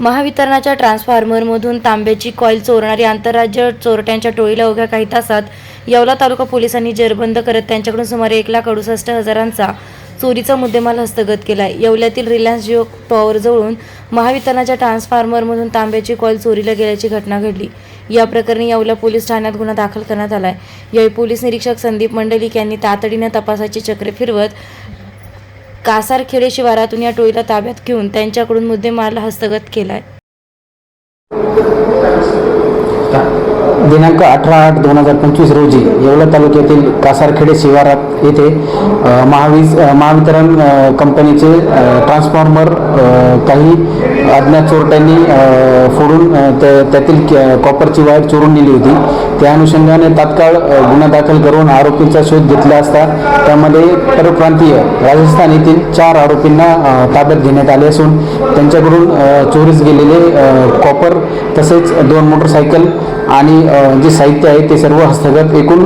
महावितरणाच्या ट्रान्सफॉर्मरमधून तांब्याची कॉईल चोरणारी आंतरराज्य चोरट्यांच्या टोळीला अवघ्या काही तासात येवला तालुका पोलिसांनी जेरबंद करत त्यांच्याकडून सुमारे 1,68,000चा चोरीचा मुद्देमाल हस्तगत केला आहे। येवल्यातील रिलायन्स जिओ टॉवरजवळून महावितरणाच्या ट्रान्सफॉर्मरमधून तांब्याची कॉईल चोरीला गेल्याची घटना घडली। या प्रकरणी येवला पोलीस ठाण्यात गुन्हा दाखल करण्यात आला आहे। यावेळी पोलीस निरीक्षक संदीप मंडलिक यांनी तातडीने तपासाची चक्रे फिरवत कासारखेडे शिवारातून या टोळीला ताब्यात घेऊन त्यांच्याकडून मुद्देमाल हस्तगत केला आहे। दिनांक 18/8/2025 रोजी येवला तालुक्यातील कासारखेडे शिवारात येथे महावितरण कंपनीचे ट्रान्सफॉर्मर काही अज्ञात चोरट्यांनी फोडून त्यातील कॉपरची वायर चोरून नेली होती। त्या अनुषंगाने तात्काळ गुन्हा दाखल करून आरोपींचा शोध घेतला असता त्यामध्ये परप्रांतीय राजस्थान येथील 4 आरोपींना ताब्यात घेण्यात आले असून त्यांच्याकडून चोरीस गेलेले कॉपर तसेच 2 मोटरसायकल आणि जे साहित्य आहे ते सर्व हस्तगत एकूण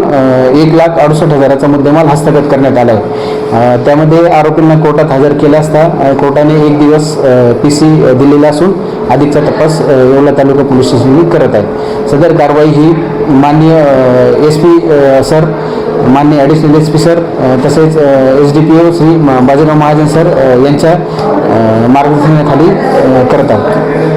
1,68,000चा मुद्देमाल हस्तगत करण्यात आला आहे। त्यामध्ये आरोपींना कोर्टात हजर केला असता कोर्टाने 1 दिवस PC दिलेला असून अधिकचा तपास येवला तालुका पोलीस स्टेशन करत आहे। सदर कारवाई ही माननीय SP सर, माननीय ॲडिशनल SP सर तसेच SDPO श्री बाजीराव महाजन सर यांच्या मार्गदर्शनाखाली करत आहोत।